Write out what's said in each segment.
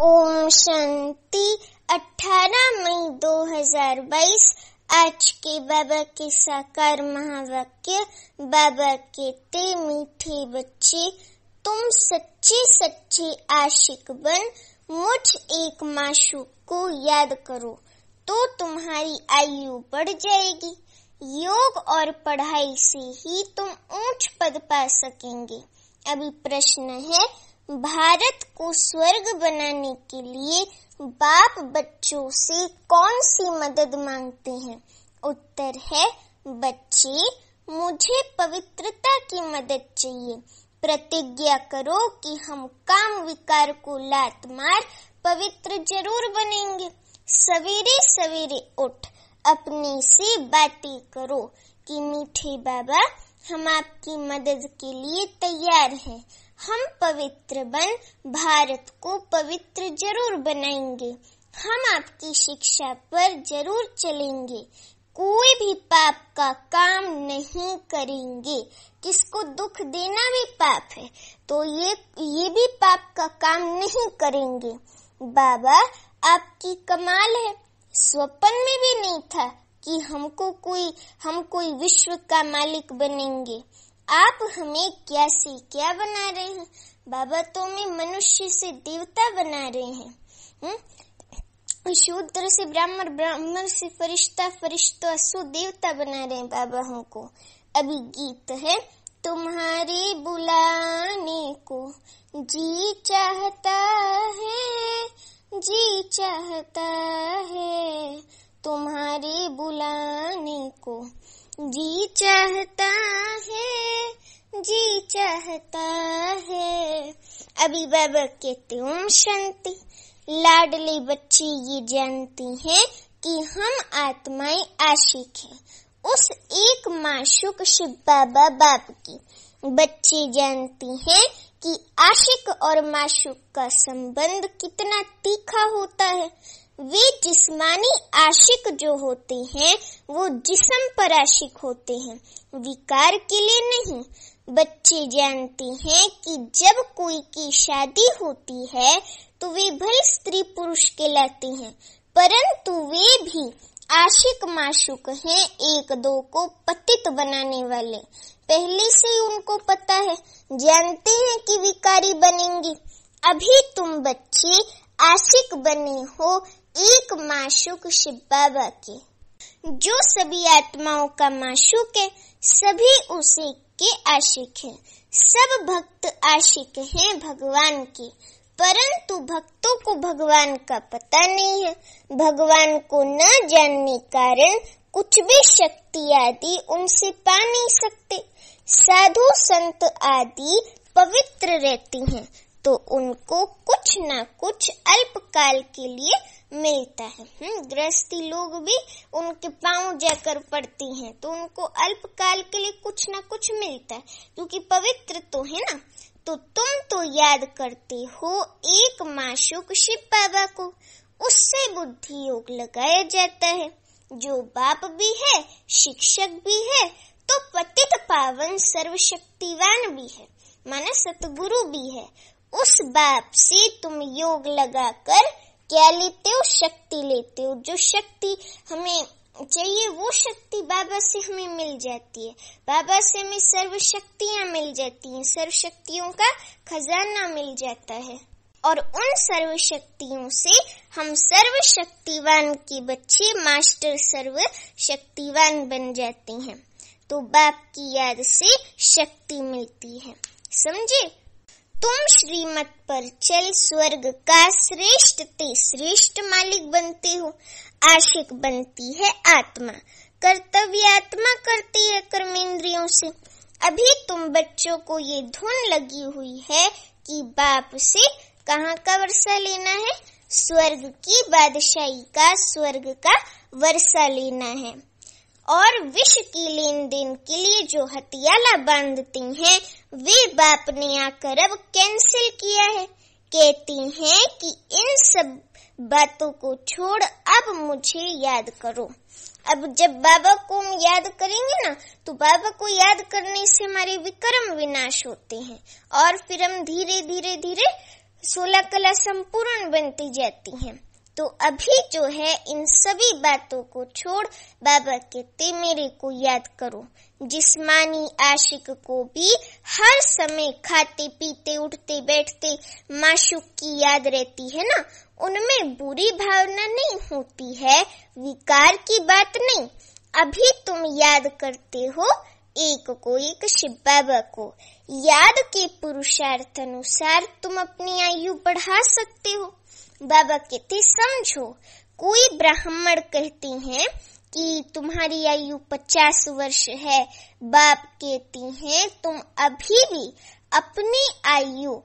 ओम शांति। 18 मई 2022 आज के बाबा के साकार महावाक्य। बाबा कहते, मीठे बच्चे, तुम सच्चे सच्चे आशिक बन मुझ एक माशूक को याद करो तो तुम्हारी आयु बढ़ जाएगी। योग और पढ़ाई से ही तुम ऊंच पद पा सकेंगे। अभी प्रश्न है, भारत को स्वर्ग बनाने के लिए बाप बच्चों से कौन सी मदद मांगते हैं? उत्तर है, बच्चे, मुझे पवित्रता की मदद चाहिए। प्रतिज्ञा करो कि हम काम विकार को लात मार पवित्र जरूर बनेंगे। सवेरे सवेरे उठ अपने से बातें करो कि मीठे बाबा, हम आपकी मदद के लिए तैयार हैं। हम पवित्र बन भारत को पवित्र जरूर बनाएंगे। हम आपकी शिक्षा पर जरूर चलेंगे। कोई भी पाप का काम नहीं करेंगे। किसको दुख देना भी पाप है, तो ये भी पाप का काम नहीं करेंगे। बाबा, आपकी कमाल है। स्वप्न में भी नहीं था कि हम कोई विश्व का मालिक बनेंगे। आप हमें क्या से क्या बना रहे हैं? बाबा, तो हमें मनुष्य से देवता बना रहे हैं। शूद्र से ब्राह्मण, ब्राह्मण से फरिश्ता, फरिश्ता से देवता बना रहे हैं बाबा हमको। अभी गीत है, तुम्हारे बुलाने को जी चाहता है, जी चाहता है, तुम्हारे बुलाने को जी चाहता है, जी चाहता है। अभी बाबा कहते, ओम शांति। लाडले बच्चे ये जानती हैं कि हम आत्माएं आशिक हैं उस एक माशूक शिव बाबा बाप की। बच्चे जानती हैं कि आशिक और माशूक का संबंध कितना तीखा होता है। वे जिस्मानी आशिक जो होते हैं वो जिस्म पर आशिक होते हैं, विकार के लिए नहीं। बच्चे जानते हैं कि जब कोई की शादी होती है तो वे भले स्त्री पुरुष कहलाते हैं, परंतु वे भी आशिक माशूक हैं, एक दो को पतित बनाने वाले। पहले से ही उनको पता है, जानते हैं कि विकारी बनेंगे। अभी तुम बच्चे आशिक बने हो एक माशूक शिव बाबा के, जो सभी आत्माओं का माशूक है। सभी उसी के आशिक हैं। सब भक्त आशिक हैं भगवान के, परंतु भक्तों को भगवान का पता नहीं है। भगवान को न जानने कारण कुछ भी शक्ति आदि उनसे पा नहीं सकते। साधु संत आदि पवित्र रहते हैं तो उनको कुछ न कुछ अल्पकाल के लिए मिलता है। गृहस्थी लोग भी उनके पांव जाकर पड़ते हैं तो उनको अल्पकाल के लिए कुछ न कुछ मिलता है, क्योंकि पवित्र तो है ना। तो तुम तो याद करते हो एक माशूक शिव बाबा को, उससे बुद्धि योग लगाया जाता है। जो बाप भी है, शिक्षक भी है, तो पतित पावन सर्वशक्तिवान भी है, माना सतगुरु भी है। उस बाप से तुम योग लगाकर क्या लेते हो? शक्ति लेते हो। जो शक्ति हमें चाहिए वो शक्ति बाबा से हमें मिल जाती है। बाबा से हमें सर्व शक्तियाँ मिल जाती हैं, सर्व शक्तियों का खजाना मिल जाता है, और उन सर्व शक्तियों से हम सर्व शक्तिवान के बच्चे मास्टर सर्व शक्तिवान बन जाते हैं। तो बाप की याद से शक्ति मिलती है, समझे? तुम श्रीमत पर चल स्वर्ग का श्रेष्ठ ते श्रेष्ठ मालिक बनते हो। आशिक बनती है आत्मा, कर्तव्य आत्मा करती है कर्मेंद्रियों से। अभी तुम बच्चों को ये धुन लगी हुई है कि बाप से कहाँ का वर्षा लेना है? स्वर्ग की बादशाही का, स्वर्ग का वर्षा लेना है। और विष की लेन देन के लिए जो हथियाला बांधती हैं वे बाप ने आकर अब कैंसिल किया है। कहती हैं कि इन सब बातों को छोड़ अब मुझे याद करो। अब जब बाबा को हम याद करेंगे ना, तो बाबा को याद करने से हमारे विक्रम विनाश होते हैं और फिर हम धीरे धीरे धीरे 16 कला संपूर्ण बनती जाती हैं। तो अभी जो है इन सभी बातों को छोड़ बाबा कहते मेरे को याद करो। जिस्मानी आशिक को भी हर समय खाते पीते उठते बैठते माशूक की याद रहती है ना, उनमें बुरी भावना नहीं होती है, विकार की बात नहीं। अभी तुम याद करते हो एक को एक शिव बाबा को, याद के पुरुषार्थ अनुसार तुम अपनी आयु बढ़ा सकते हो। बाबा कहते समझो, कोई ब्राह्मण कहते हैं कि तुम्हारी आयु 50 वर्ष है, बाप कहती हैं तुम अभी भी अपनी आयु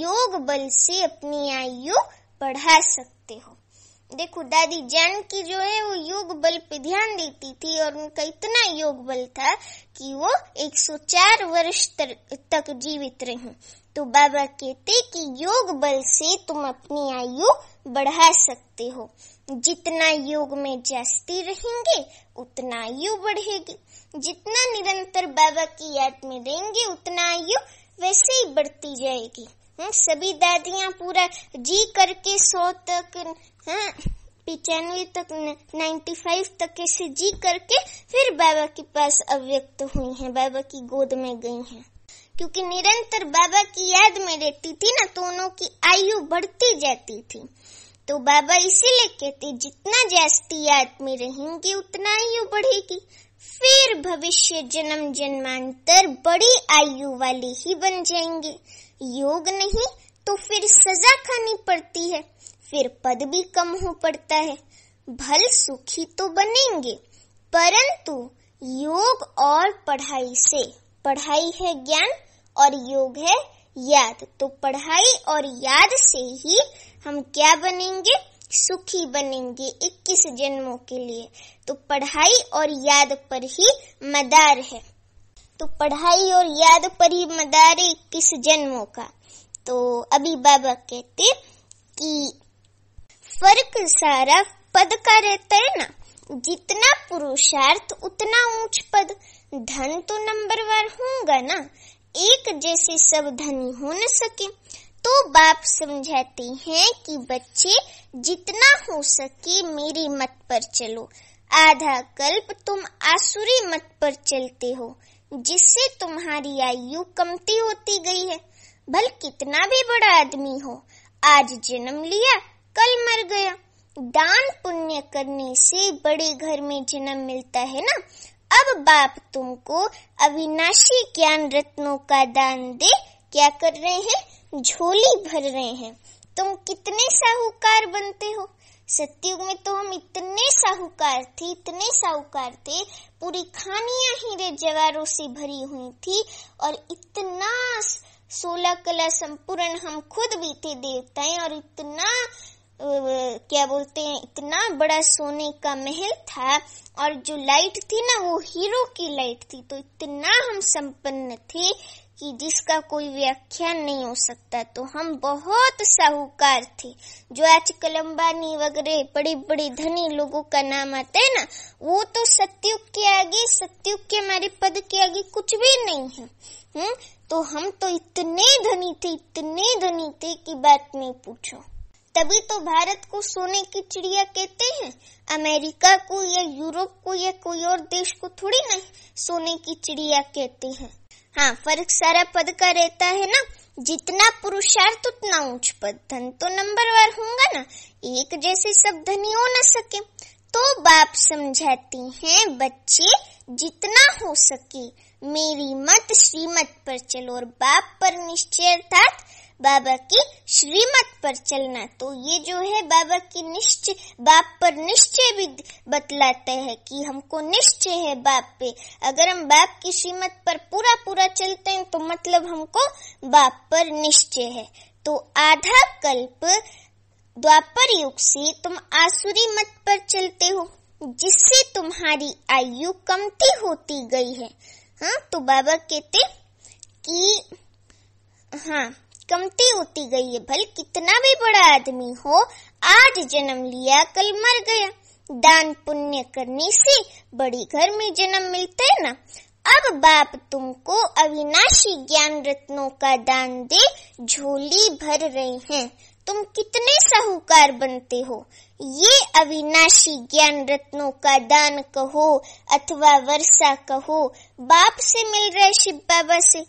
योग बल से अपनी आयु बढ़ा सकते हो। देखो दादी जानकी जो है वो योग बल पे ध्यान देती थी और उनका इतना योग बल था कि वो 104 वर्ष तक जीवित रही। तो बाबा कहते कि योग बल से तुम अपनी आयु बढ़ा सकते हो। जितना योग में जास्ती रहेंगे उतना आयु बढ़ेगी, जितना निरंतर बाबा की याद में रहेंगे उतना आयु वैसे ही बढ़ती जाएगी। सभी दादियां पूरा जी करके 100 तक 95 तक 95 तक ऐसे जी करके फिर बाबा के पास अव्यक्त हुई हैं, बाबा की गोद में गई हैं, क्योंकि निरंतर बाबा की याद में रहती थी ना, तो उनकी आयु बढ़ती जाती थी। तो बाबा इसीलिए कहते जितना जास्ती याद में रहेंगे उतना आयु बढ़ेगी, फिर भविष्य जन्म जन्मांतर बड़ी आयु वाले ही बन जाएंगे। योग नहीं तो फिर सजा खानी पड़ती है, फिर पद भी कम हो पड़ता है। भल सुखी तो बनेंगे, परंतु योग और पढ़ाई से, पढ़ाई है ज्ञान और योग है याद, तो पढ़ाई और याद से ही हम क्या बनेंगे, सुखी बनेंगे 21 जन्मों के लिए। तो पढ़ाई और याद पर ही मदार है, तो पढ़ाई और याद पर ही मदार 21 जन्मों का। तो अभी बाबा कहते कि फर्क सारा पद का रहता है ना, जितना पुरुषार्थ उतना ऊंच पद। धन तो नंबरवार होगा ना, एक जैसे सब धनी हो न सके। तो बाप समझाते हैं कि बच्चे जितना हो सके मेरी मत पर चलो। आधा कल्प तुम आसुरी मत पर चलते हो, जिससे तुम्हारी आयु कमती होती गई है। भल कितना भी बड़ा आदमी हो, आज जन्म लिया कल मर गया। दान पुण्य करने से बड़े घर में जन्म मिलता है ना। अब बाप तुमको अविनाशी ज्ञान रत्नों का दान दे क्या कर रहे हैं, झोली भर रहे हैं। तुम कितने साहूकार बनते हो। सतयुग में तो हम इतने साहूकार थे, इतने साहूकार थे, पूरी खानियां हीरे जवाहरों से भरी हुई थी और इतना 16 कला संपूर्ण हम खुद भी थे देवताएं, और इतना क्या बोलते हैं, इतना बड़ा सोने का महल था और जो लाइट थी ना वो हीरो की लाइट थी। तो इतना हम संपन्न थे कि जिसका कोई व्याख्यान नहीं हो सकता। तो हम बहुत साहूकार थे। जो आजकल अंबानी वगैरह बड़े बड़े धनी लोगों का नाम आता है ना, वो तो सतयुग के आगे, सतयुग के हमारे पद के आगे कुछ भी नहीं है। तो हम तो इतने धनी थे, इतने धनी थे कि बात नहीं पूछो। तभी तो भारत को सोने की चिड़िया कहते हैं, अमेरिका को या यूरोप को या कोई और देश को थोड़ी नहीं सोने की चिड़िया कहते हैं। हाँ, फर्क सारा पद का रहता है ना, जितना पुरुषार्थ उतना ऊंच पद। धन तो नंबरवार होगा ना, एक जैसे सब धनी हो न सके। तो बाप समझाती हैं बच्चे जितना हो सके मेरी मत श्रीमत पर चलो, और बाप पर निश्चय अर्थात बाबा की श्रीमत पर चलना। तो ये जो है बाबा की निश्चय, बाप पर निश्चय भी बतलाता है कि हमको निश्चय है बाप पे। अगर हम बाप की श्रीमत पर पूरा पूरा चलते हैं तो मतलब हमको बाप पर निश्चय है। तो आधा कल्प द्वापर युग से तुम आसुरी मत पर चलते हो, जिससे तुम्हारी आयु कमती होती गई है। हाँ, तो बाबा कहते कि हाँ कमती होती गई है। भले कितना भी बड़ा आदमी हो, आज जन्म लिया कल मर गया। दान पुण्य करने से बड़ी घर में जन्म मिलता है ना। अब बाप तुमको अविनाशी ज्ञान रत्नों का दान दे झोली भर रहे हैं। तुम कितने साहूकार बनते हो। ये अविनाशी ज्ञान रत्नों का दान कहो अथवा वर्षा कहो, बाप से मिल रहे शिव बाबा से।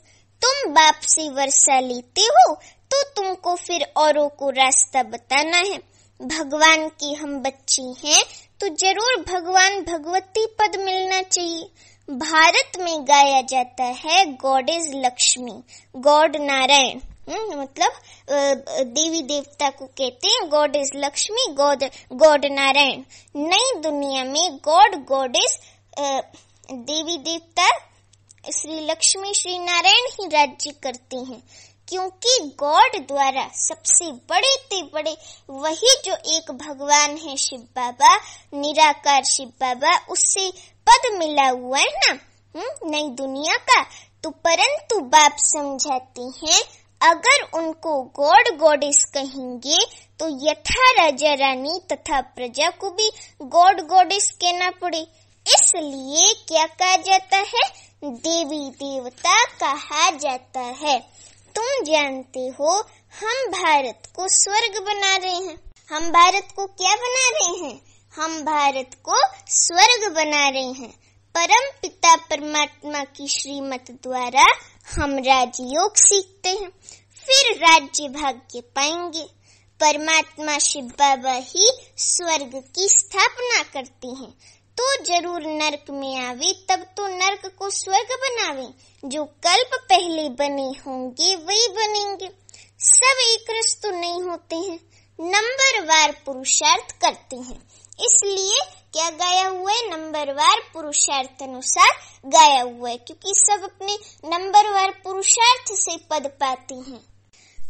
तुम बाप से वर्षा लेते हो तो तुमको फिर औरों को रास्ता बताना है। भगवान की हम बच्ची हैं तो जरूर भगवान भगवती पद मिलना चाहिए। भारत में गाया जाता है God is Lakshmi, God Narayan, मतलब देवी देवता को कहते हैं God is Lakshmi, God Narayan. नई दुनिया में गॉड इज देवी देवता श्री लक्ष्मी श्री नारायण ही राज्य करते हैं, क्योंकि गॉड द्वारा सबसे बड़े ते बड़े वही जो एक भगवान है शिव बाबा, निराकार शिव बाबा, उससे पद मिला हुआ है ना नई दुनिया का। तो परंतु बाप समझाते हैं अगर उनको गॉडेस कहेंगे तो यथा राजा रानी तथा प्रजा को भी गॉडेस कहना पड़े। इसलिए क्या कहा जाता है, देवी देवता कहा जाता है। तुम जानते हो हम भारत को स्वर्ग बना रहे हैं। हम भारत को क्या बना रहे हैं, हम भारत को स्वर्ग बना रहे हैं। परम पिता परमात्मा की श्रीमत द्वारा हम राजयोग सीखते हैं, फिर राज्य भाग्य पाएंगे। परमात्मा शिव बाबा ही स्वर्ग की स्थापना करते हैं, तो जरूर नरक में आवे तब तो नरक को स्वर्ग बनावे। जो कल्प पहले बने होंगे वही बनेंगे। सब एक रस तो नहीं होते हैं, नंबरवार पुरुषार्थ करते हैं। इसलिए क्या गाया हुआ है, नंबरवार पुरुषार्थ अनुसार गाया हुआ है, क्योंकि सब अपने नंबरवार पुरुषार्थ से पद पाते हैं।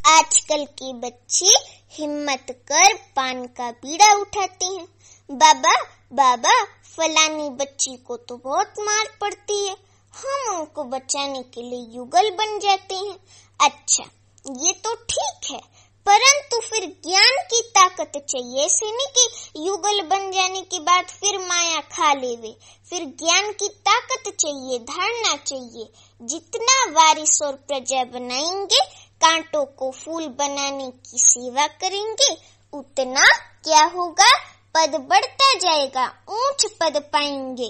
आजकल के बच्चे हिम्मत कर पान का बीड़ा उठाते हैं। बाबा बाबा फलानी बच्ची को तो बहुत मार पड़ती है, हम उनको बचाने के लिए युगल बन जाते हैं। अच्छा ये तो ठीक है, परंतु फिर ज्ञान की ताकत चाहिए। ऐसे नहीं कि युगल बन जाने के बाद फिर माया खा लेवे, फिर ज्ञान की ताकत चाहिए, धारणा चाहिए। जितना वारिस और प्रजा बनाएंगे, कांटों को फूल बनाने की सेवा करेंगे, उतना क्या होगा, पद बढ़ता जाएगा, ऊंच पद पाएंगे।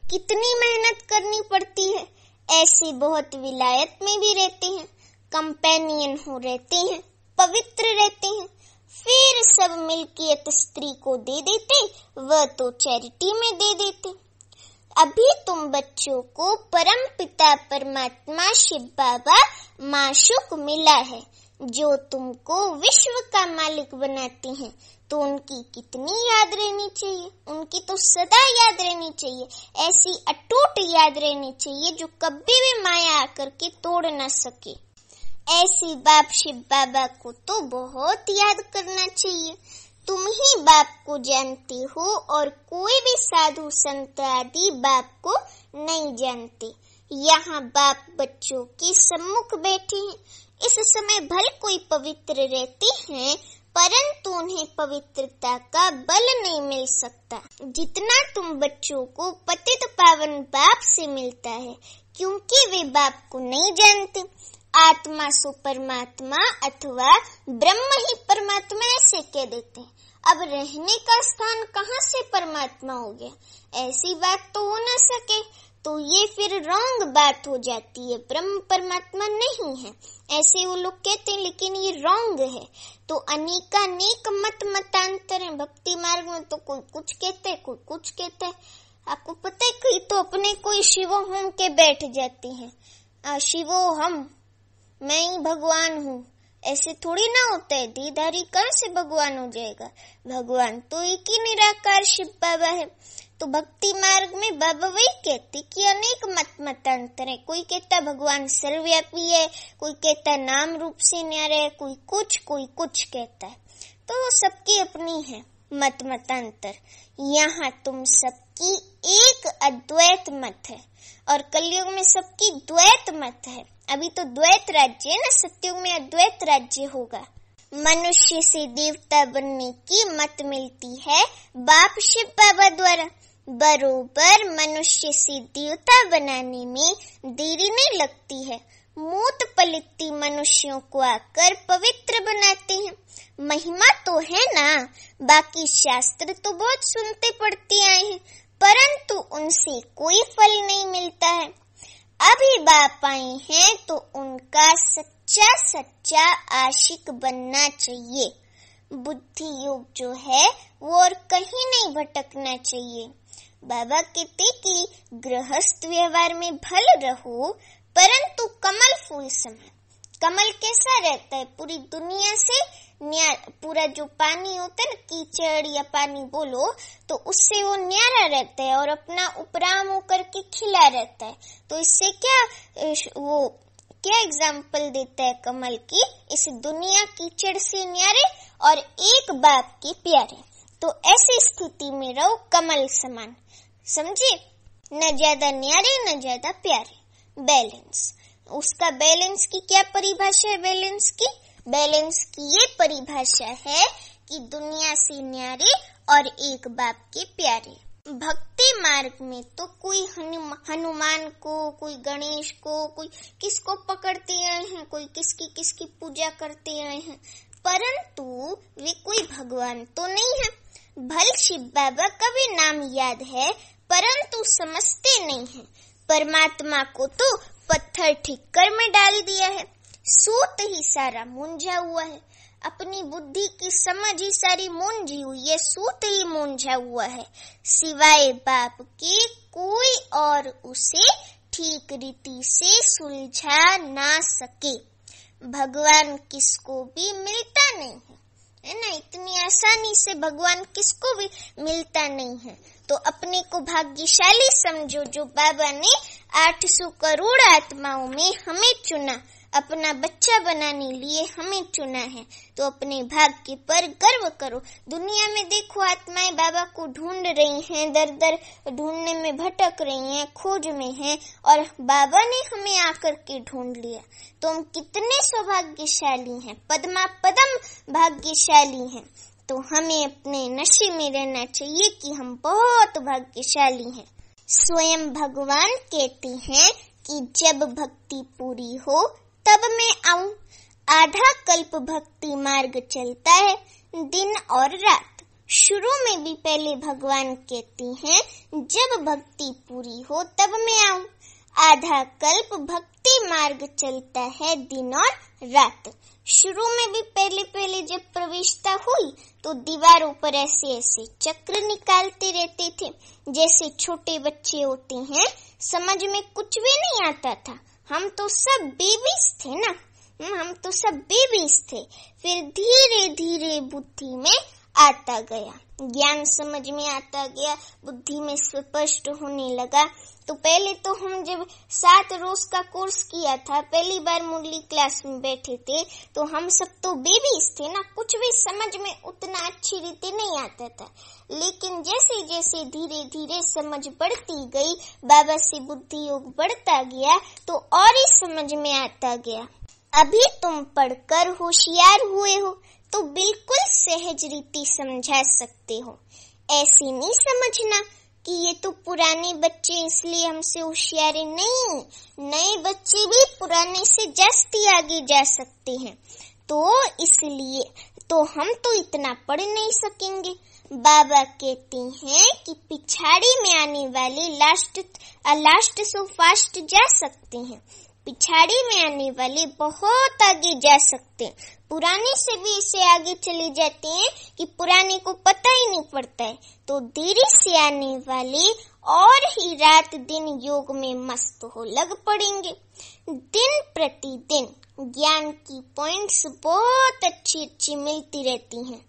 कितनी मेहनत करनी पड़ती है। ऐसे बहुत विलायत में भी रहते हैं, कंपेनियन हो रहते हैं, पवित्र रहते हैं, फिर सब मिल्कियत स्त्री को दे देते, वह तो चैरिटी में दे देते। अभी तुम बच्चों को परम पिता परमात्मा शिव बाबा माशूक मिला है, जो तुमको विश्व का मालिक बनाते हैं, तो उनकी कितनी याद रहनी चाहिए, उनकी तो सदा याद रहनी चाहिए। ऐसी अटूट याद रहनी चाहिए जो कभी भी माया आकर के तोड़ न सके। ऐसी बाप शिव बाबा को तो बहुत याद करना चाहिए। तुम ही बाप को जानते हो और कोई भी साधु संत आदि बाप को नहीं जानते। यहाँ बाप बच्चों के सम्मुख बैठे हैं। इस समय भले कोई पवित्र रहते हैं, परंतु उन्हें पवित्रता का बल नहीं मिल सकता जितना तुम बच्चों को पतित पावन बाप से मिलता है, क्योंकि वे बाप को नहीं जानते। आत्मा सो परमात्मा अथवा ब्रह्म ही परमात्मा ऐसे कह देते हैं। अब रहने का स्थान कहाँ से परमात्मा हो गया, ऐसी बात तो हो न सके। तो ये फिर रॉन्ग बात हो जाती है, ब्रह्म परमात्मा नहीं है ऐसे वो लोग कहते हैं, लेकिन ये रॉन्ग है। तो अनेकानेक मतांतर है भक्ति मार्ग में। तो कोई कुछ कहते है, कोई कुछ कहते है। आपको पता है कई तो अपने कोई शिवो हम के बैठ जाते हैं, शिवो हम, मैं ही भगवान हूँ। ऐसे थोड़ी ना होता है, दीदारी कहाँ से भगवान हो जाएगा। भगवान तो एक ही निराकार शिव बाबा है। तो भक्ति मार्ग में बाबा वही कहते कि अनेक मतांतर है। कोई कहता भगवान सर्वव्यापी है, कोई कहता नाम रूप से न्यारा है, कोई कुछ कहता है। तो सबकी अपनी है मतांतर। यहाँ तुम सबकी एक अद्वैत मत है और कलयुग में सबकी द्वैत मत है। अभी तो द्वैत राज्य है ना, सतयुग में अद्वैत राज्य होगा। मनुष्य से देवता बनने की मत मिलती है बाप शिव बाबा द्वारा। बरोबर मनुष्य से देवता बनाने में देरी नहीं लगती है। मूत पलित्ती मनुष्यों को आकर पवित्र बनाते हैं। महिमा तो है ना। बाकी शास्त्र तो बहुत सुनते पढ़ते आए हैं, परंतु उनसे कोई फल नहीं मिलता है। अभी बाप आए हैं तो उनका सच्चा सच्चा आशिक बनना चाहिए। बुद्धि योग जो है वो और कहीं नहीं भटकना चाहिए। बाबा कहते कि गृहस्थ व्यवहार में भले रहो, परंतु कमल फूल समान। कमल कैसा रहता है? पूरी दुनिया से पूरा जो पानी होता है ना, कीचड़ या पानी बोलो, तो उससे वो न्यारा रहता है और अपना उपराम होकर के खिला रहता है। तो इससे क्या एग्जाम्पल देता है कमल की? इस दुनिया कीचड़ से न्यारे और एक बाप के प्यारे। तो ऐसी स्थिति में रहो कमल समान, समझे? न ज्यादा न्यारे न ज्यादा प्यारे, बैलेंस। उसका बैलेंस की क्या परिभाषा है? बैलेंस की ये परिभाषा है कि दुनिया से न्यारे और एक बाप के प्यारे। भक्ति मार्ग में तो कोई हनुमान को, कोई गणेश को, कोई किसको पकड़ते आए हैं, कोई किसकी पूजा करते आए हैं, परंतु वे कोई भगवान तो नहीं है। भल शिव बाबा का भी नाम याद है, परंतु समझते नहीं है। परमात्मा को तो पत्थर ठिक्कर में डाल दिया है। सूत ही सारा मूंझा हुआ है। अपनी बुद्धि की समझ ही सारी मूंझी हुई है। सूत ही मूंझा हुआ है। सिवाय बाप के कोई और उसे ठीक रीति से सुलझा ना सके। भगवान किसको भी मिलता नहीं है ना? इतनी आसानी से भगवान किसको भी मिलता नहीं है। तो अपने को भाग्यशाली समझो जो बाबा ने 800 करोड़ आत्माओं में हमें चुना, अपना बच्चा बनाने लिए हमें चुना है। तो अपने भाग्य पर गर्व करो। दुनिया में देखो आत्माएं बाबा को ढूंढ रही हैं, दर दर ढूंढने में भटक रही हैं, खोज में हैं, और बाबा ने हमें आकर के ढूंढ लिया। तो हम कितने सौभाग्यशाली हैं, पद्मा पदम भाग्यशाली हैं। तो हमें अपने नशे में रहना चाहिए कि हम बहुत भाग्यशाली हैं। स्वयं भगवान कहते हैं कि जब भक्ति पूरी हो तब मैं आऊं। आधा कल्प भक्ति मार्ग चलता है, दिन और रात। शुरू में भी पहले भगवान कहते हैं जब भक्ति पूरी हो तब मैं आऊं। आधा कल्प भक्ति मार्ग चलता है, दिन और रात। शुरू में भी पहले जब प्रविष्टता हुई तो दीवारों पर ऐसे ऐसे चक्र निकालते रहते थे, जैसे छोटे बच्चे होते हैं। समझ में कुछ भी नहीं आता था। हम तो सब बेबीज थे ना, हम तो सब बेबीज थे। फिर धीरे धीरे बुद्धि में आता गया, ज्ञान समझ में आता गया, बुद्धि में स्पष्ट होने लगा। तो पहले तो हम जब 7 रोज का कोर्स किया था, पहली बार मुरली क्लास में बैठे थे, तो हम सब तो बेबीज थे ना, कुछ भी समझ में उतना अच्छी रीति नहीं आता था। लेकिन जैसे जैसे धीरे धीरे समझ बढ़ती गई, बाबा से बुद्धि योग बढ़ता गया, तो और ही समझ में आता गया। अभी तुम पढ़कर होशियार हुए हो तो बिल्कुल सहज रीति समझा सकते हो। ऐसे नहीं समझना कि ये तो पुराने बच्चे इसलिए हमसे होशियार नहीं, नए बच्चे भी पुराने से जास्ती आगे जा सकते हैं। तो इसलिए तो हम तो इतना पढ़ नहीं सकेंगे। बाबा कहते हैं कि पिछाड़ी में आने वाले लास्ट सो फास्ट जा सकते हैं, पिछाड़ी में आने वाले बहुत आगे जा सकते हैं। पुराने से भी इसे आगे चले जाते हैं कि पुराने को पता ही नहीं पड़ता है। तो देरी से आने वाले और ही रात दिन योग में मस्त हो लग पड़ेंगे। दिन प्रतिदिन ज्ञान की पॉइंट्स बहुत अच्छी मिलती रहती हैं।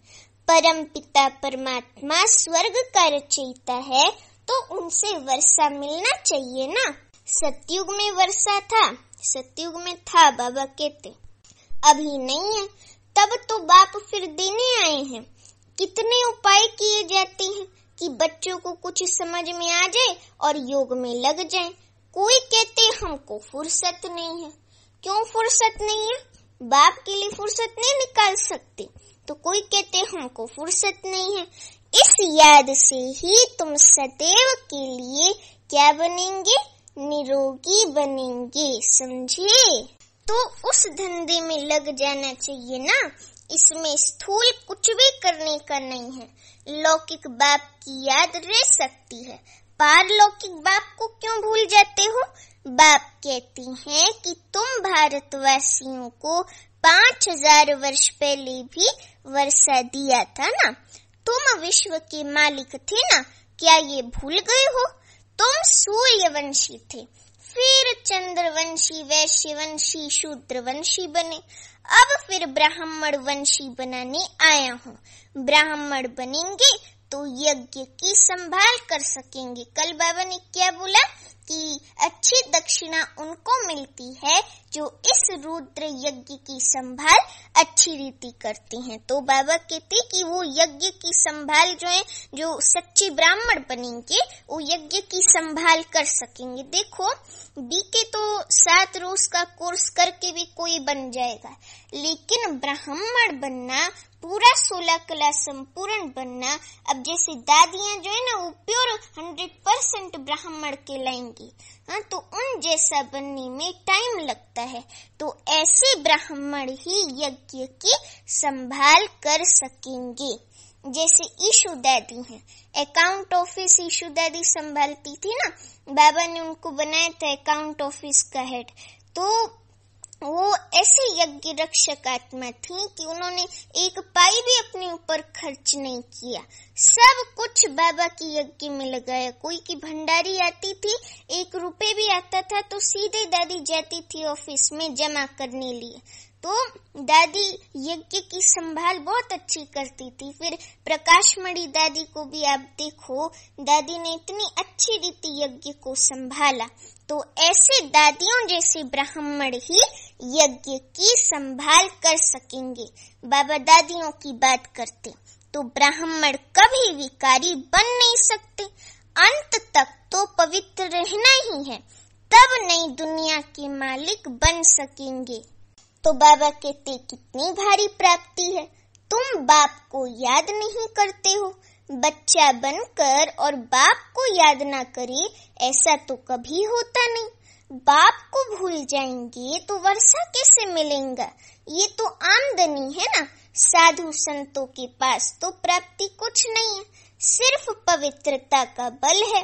परम पिता परमात्मा स्वर्ग का रचयिता है, तो उनसे वर्षा मिलना चाहिए ना। सतयुग में वर्षा था, सतयुग में था बाबा कहते, अभी नहीं है। तब तो बाप फिर देने आए हैं। कितने उपाय किए जाते हैं कि बच्चों को कुछ समझ में आ जाए और योग में लग जाए। कोई कहते हमको फुर्सत नहीं है। क्यों फुर्सत नहीं है? बाप के लिए फुर्सत नहीं निकाल सकते। तो कोई कहते हमको फुर्सत नहीं है, याद से ही तुम सदैव के लिए क्या बनेंगे? निरोगी बनेंगे, समझे? तो उस धंधे में लग जाना चाहिए ना। इसमें स्थूल कुछ भी करने का नहीं है। लौकिक बाप की याद रह सकती है, पारलौकिक बाप को क्यों भूल जाते हो? बाप कहती हैं कि तुम भारतवासियों को 5000 वर्ष पहले भी वर्षा दिया था ना। तुम विश्व के मालिक थे ना, क्या ये भूल गए हो? तुम सूर्यवंशी थे, फिर चंद्रवंशी, वैश्यवंशी, शूद्रवंशी बने। अब फिर ब्राह्मण वंशी बनाने आया हूँ। ब्राह्मण बनेंगे तो यज्ञ की संभाल कर सकेंगे। कल बाबा ने क्या बोला कि अच्छी दक्षिणा उनको मिलती है जो इस रुद्र यज्ञ की संभाल अच्छी रीति करते हैं। तो बाबा कहते कि वो यज्ञ की संभाल जो है, जो सच्चे ब्राह्मण बनेंगे वो यज्ञ की संभाल कर सकेंगे। देखो बीके तो 7 रोज का कोर्स करके भी कोई बन जाएगा, लेकिन ब्राह्मण बनना, पूरा 16 कला संपूर्ण बनना, अब जैसे दादियां जो है ना वो प्योर 100% ब्राह्मण कहलाएंगी, तो उन जैसा बनने में टाइम लगता है। तो ऐसे ब्राह्मण ही यज्ञ की संभाल कर सकेंगे। जैसे ईशु दादी हैं, अकाउंट ऑफिस ईशु दादी संभालती थी ना, बाबा ने उनको बनाया था अकाउंट ऑफिस का हेड। तो वो ऐसे यज्ञ रक्षक आत्मा थी कि उन्होंने एक पाई भी अपने ऊपर खर्च नहीं किया, सब कुछ बाबा की यज्ञ में लगाया। कोई की भंडारी आती थी, 1 रुपए भी आता था तो सीधे दादी जाती थी ऑफिस में जमा करने लिए। तो दादी यज्ञ की संभाल बहुत अच्छी करती थी। फिर प्रकाशमणि दादी को भी आप देखो, दादी ने इतनी अच्छी रीति यज्ञ को संभाला। तो ऐसे दादियों जैसे ब्राह्मण ही यज्ञ की संभाल कर सकेंगे। बाबा दादियों की बात करते तो ब्राह्मण कभी विकारी बन नहीं सकते। अंत तक तो पवित्र रहना ही है, तब नई दुनिया के मालिक बन सकेंगे। तो बाबा कहते कितनी भारी प्राप्ति है। तुम बाप को याद नहीं करते हो। बच्चा बनकर और बाप को याद ना करे, ऐसा तो कभी होता नहीं। बाप को भूल जाएंगे तो वर्षा कैसे मिलेगा? ये तो आमदनी है ना। साधु संतों के पास तो प्राप्ति कुछ नहीं है, सिर्फ पवित्रता का बल है,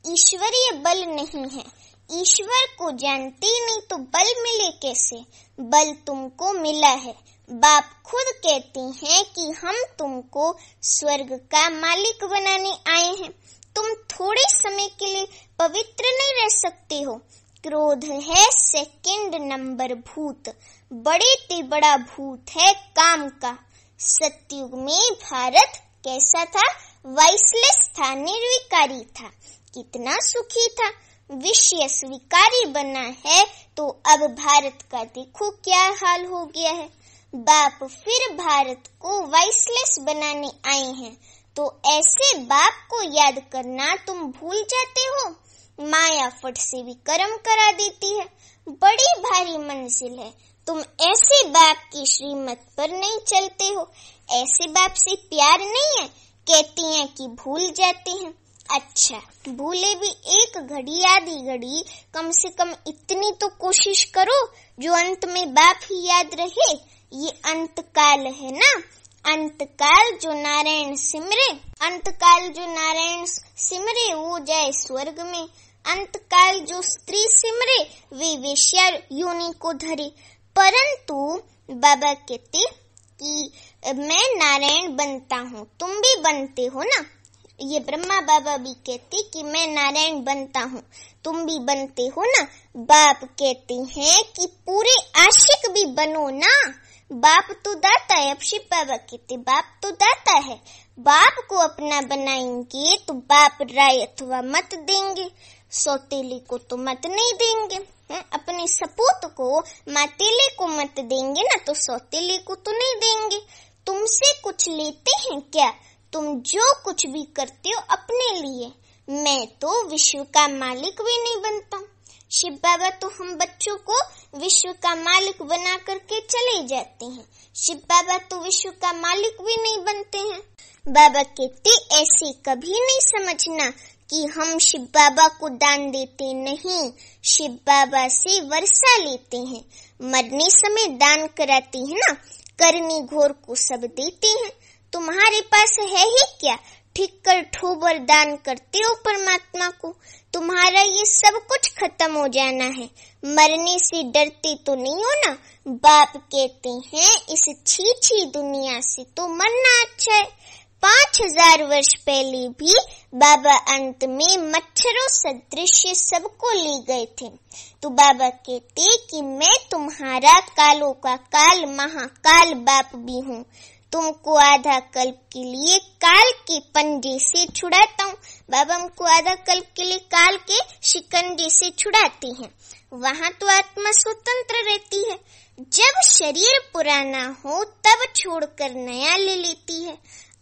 ईश्वरीय बल नहीं है। ईश्वर को जानते नहीं तो बल मिले कैसे? बल तुमको मिला है। बाप खुद कहते हैं कि हम तुमको स्वर्ग का मालिक बनाने आए हैं। तुम थोड़े समय के लिए पवित्र नहीं रह सकते हो। क्रोध है 2nd नंबर भूत, बड़े ते बड़ा भूत है काम का। सतयुग में भारत कैसा था? वाइसलेस था, निर्विकारी था, कितना सुखी था। विषय स्वीकारी बना है तो अब भारत का देखो क्या हाल हो गया है। बाप फिर भारत को वाइसलेस बनाने आए हैं। तो ऐसे बाप को याद करना तुम भूल जाते हो। माया फट से भी कर्म करा देती है, बड़ी भारी मंजिल है। तुम ऐसे बाप की श्रीमत पर नहीं चलते हो। ऐसे बाप से प्यार नहीं है, कहती हैं कि भूल जाते हैं। अच्छा, भूले भी एक घड़ी आधी घड़ी, कम से कम इतनी तो कोशिश करो जो अंत में बाप ही याद रहे। ये अंतकाल है ना, अंतकाल जो नारायण सिमरे वो जाए स्वर्ग में। अंतकाल जो स्त्री सिमरे वे वेश्या योनि को धरे। परंतु बाबा कहते कि मैं नारायण बनता हूँ, तुम भी बनते हो ना। ये ब्रह्मा बाबा भी कहते कि मैं नारायण बनता हूँ, तुम भी बनते हो ना। बाप कहते हैं कि पूरे आशिक भी बनो ना। बाप तो दाता है। अब शिव बाबा कहते बाप तो दाता है। बाप को अपना बनाएंगे तो बाप राय अथवा मत देंगे। सौतेले को तो मत नहीं देंगे, अपने सपूत को मातेले को मत देंगे ना, तो सौतेले को तो नहीं देंगे। तुमसे कुछ लेते हैं क्या? तुम जो कुछ भी करते हो अपने लिए। मैं तो विश्व का मालिक भी नहीं बनता। शिव बाबा तो हम बच्चों को विश्व का मालिक बना करके चले जाते हैं। शिव बाबा तो विश्व का मालिक भी नहीं बनते हैं। बाबा कहते ऐसे कभी नहीं समझना कि हम शिव बाबा को दान देते नहीं, शिव बाबा से वर्षा लेते हैं। मरने समय दान कराते हैं ना, करनी घोर को सब देते हैं। तुम्हारे पास है ही क्या, ठीक कर ठोबर दान करते हो परमात्मा को। तुम्हारा ये सब कुछ खत्म हो जाना है, मरने से डरते तो नहीं हो ना। बाप कहते हैं इस छी दुनिया से तो मरना अच्छा है। 5000 वर्ष पहले भी बाबा अंत में मच्छरों सदृश सबको ले गए थे। तो बाबा कहते कि मैं तुम्हारा कालों का काल महाकाल बाप भी हूँ। तुमको आधा कल्प के लिए काल के पंजे से छुड़ाता हूँ। बाबा हमको आधा कल्प के लिए काल के शिकंजे से छुड़ाते हैं। वहाँ तो आत्मा स्वतंत्र रहती है। जब शरीर पुराना हो तब छोड़कर नया ले लेती है।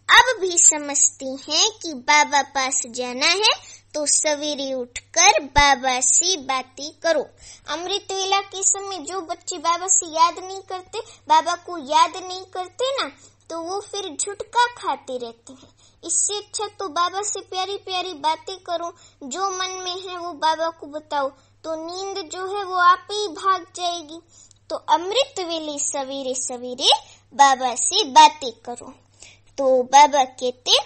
अब भी समझते हैं कि बाबा पास जाना है तो सवेरे उठकर बाबा से बातें करो। अमृत वेला के समय जो बच्चे बाबा से याद नहीं करते, बाबा को याद नहीं करते ना, तो वो फिर झुटका खाते रहते हैं। इससे अच्छा तो बाबा से प्यारी प्यारी बातें करो, जो मन में है वो बाबा को बताओ, तो नींद जो है वो आप ही भाग जाएगी। तो अमृत वेले सवेरे सवेरे बाबा से बातें करो। तो बाबा कहते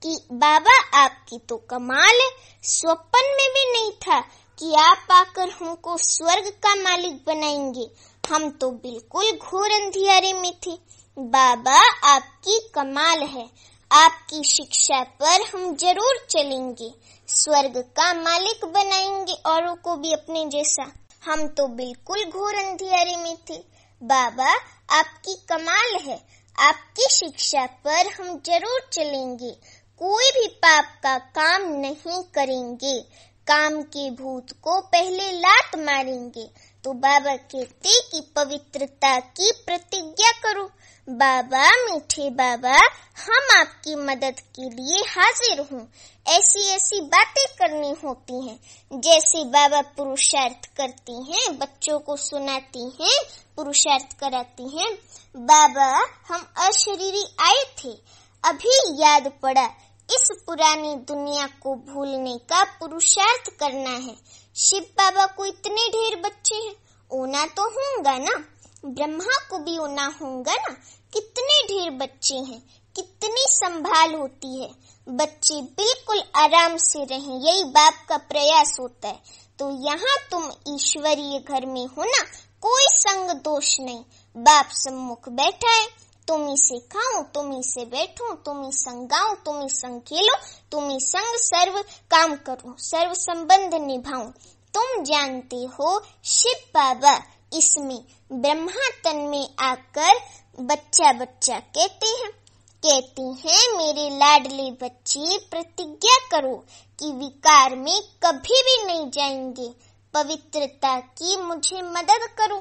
कि बाबा आपकी तो कमाल है, स्वप्न में भी नहीं था कि आप आकर हमको स्वर्ग का मालिक बनाएंगे। हम तो बिल्कुल घोर अंधियारे में थे। बाबा आपकी कमाल है, आपकी शिक्षा पर हम जरूर चलेंगे, स्वर्ग का मालिक बनाएंगे औरों को भी अपने जैसा। हम तो बिल्कुल घोर अंधियारे में थे। बाबा आपकी कमाल है, आपकी शिक्षा पर हम जरूर चलेंगे, कोई भी पाप का काम नहीं करेंगे, काम के भूत को पहले लात मारेंगे। तो बाबा कहते कि पवित्रता की प्रतिज्ञा करो। बाबा मीठे बाबा, हम आपकी मदद के लिए हाजिर हूँ। ऐसी ऐसी बातें करनी होती हैं, जैसे बाबा पुरुषार्थ करती हैं, बच्चों को सुनाती हैं, पुरुषार्थ कराती हैं। बाबा हम अशरीरी आए थे, अभी याद पड़ा, इस पुरानी दुनिया को भूलने का पुरुषार्थ करना है। शिव बाबा को इतने ढेर बच्चे हैं, ओना तो होगा ना, ब्रह्मा को भी ओना होगा ना। कितने ढेर बच्चे हैं, कितनी संभाल होती है, बच्चे बिल्कुल आराम से रहें, यही बाप का प्रयास होता है। तो यहाँ तुम ईश्वरीय घर में हो ना, कोई संग दोष नहीं, बाप सम्मुख बैठा है, तुम ही से खाऊं, तुम ही से बैठूं, तुम ही संग गाऊं, तुम ही संग खेलो, तुम ही संग सर्व काम करूं, सर्व संबंध निभाऊं। तुम जानते हो शिव बाबा इसमें ब्रह्मा तन में आकर बच्चा बच्चा कहते हैं मेरे लाडले बच्चे, प्रतिज्ञा करो कि विकार में कभी भी नहीं जाएंगे, पवित्रता की मुझे मदद करो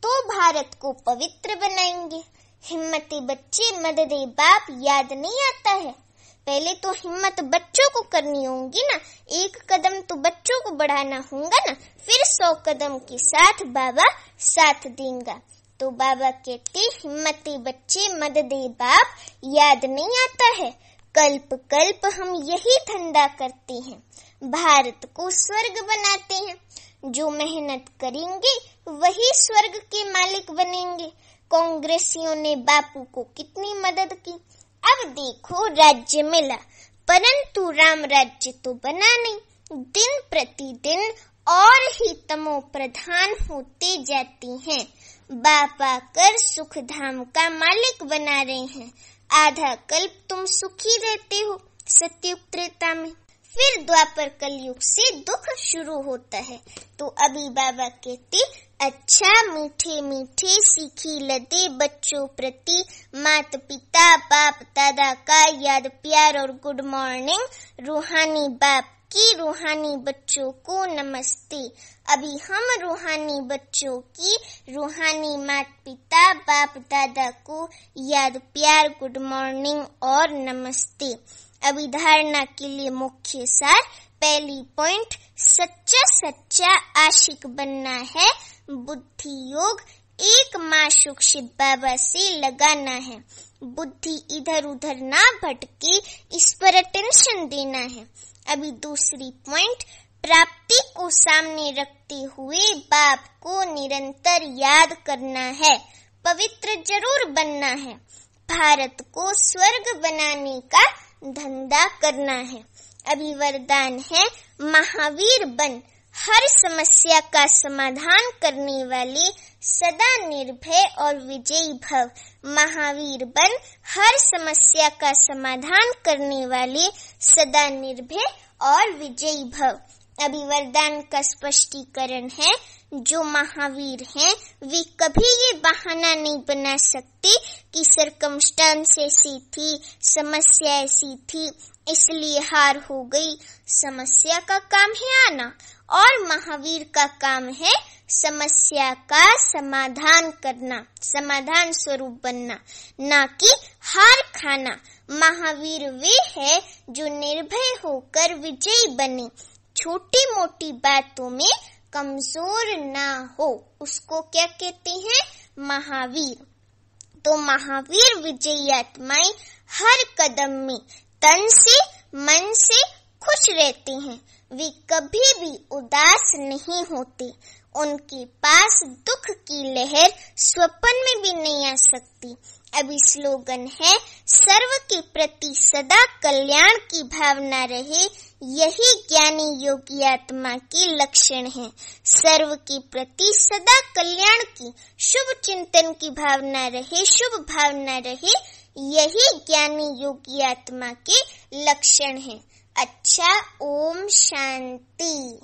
तो भारत को पवित्र बनाएंगे। हिम्मती बच्चे मददे बाप याद नहीं आता है, पहले तो हिम्मत बच्चों को करनी होगी ना, एक कदम तो बच्चों को बढ़ाना होगा ना, फिर 100 कदम के साथ बाबा साथ देंगे। तो बाबा कहते हिम्मती बच्चे मददे बाप याद नहीं आता है, कल्प कल्प हम यही धंधा करते हैं, भारत को स्वर्ग बनाते हैं। जो मेहनत करेंगे वही स्वर्ग के मालिक बनेंगे। कांग्रेसियों ने बापू को कितनी मदद की, अब देखो राज्य मिला, परंतु राम राज्य तो बना नहीं, दिन प्रतिदिन और ही तमो प्रधान होते जाती हैं। बाप आकर सुख धाम का मालिक बना रहे हैं। आधा कल्प तुम सुखी रहते हो सत्युग त्रेता में, फिर द्वापर कलयुग से दुख शुरू होता है। तो अभी बाबा कहते अच्छा मीठे मीठे सीखी लदे बच्चों प्रति माता पिता बाप दादा का याद प्यार और गुड मॉर्निंग। रूहानी बाप की रूहानी बच्चों को नमस्ते। अभी हम रूहानी बच्चों की रूहानी माता पिता बाप दादा को याद प्यार गुड मॉर्निंग और नमस्ते। अभी धारणा के लिए मुख्य सार, पहली पॉइंट, सच्चा आशिक बनना है। बुद्धि योग एक माशूक शिव बाबा से लगाना है। बुद्धि इधर उधर ना भटके, इस पर अटेंशन देना है। अभी दूसरी पॉइंट, प्राप्ति को सामने रखते हुए बाप को निरंतर याद करना है, पवित्र जरूर बनना है, भारत को स्वर्ग बनाने का धंधा करना है। अभी वरदान है, महावीर बन, हर समस्या का समाधान करने वाले, सदा निर्भय और विजयी भव। महावीर बन, हर समस्या का समाधान करने वाले, सदा निर्भय और विजयी भव। अभी वरदान का स्पष्टीकरण है, जो महावीर हैं वे कभी ये बहाना नहीं बना सकते कि सर्कमस्टांस ऐसी थी, समस्या ऐसी थी, इसलिए हार हो गई। समस्या का काम है आना और महावीर का काम है समस्या का समाधान करना, समाधान स्वरूप बनना, ना कि हार खाना। महावीर वे है जो निर्भय होकर विजयी बने, छोटी मोटी बातों में कमजोर ना हो, उसको क्या कहते हैं? महावीर। तो महावीर विजयी आत्माएं हर कदम में तन से मन से खुश रहते हैं, वे कभी भी उदास नहीं होते, उनके पास दुख की लहर स्वप्न में भी नहीं आ सकती। अभी स्लोगन है, सर्व के प्रति सदा कल्याण की भावना रहे, यही ज्ञानी योगी आत्मा के लक्षण है। सर्व के प्रति सदा कल्याण की, शुभ चिंतन की भावना रहे, शुभ भावना रहे, यही ज्ञानी योगी आत्मा के लक्षण है। अच्छा, ओम शांति।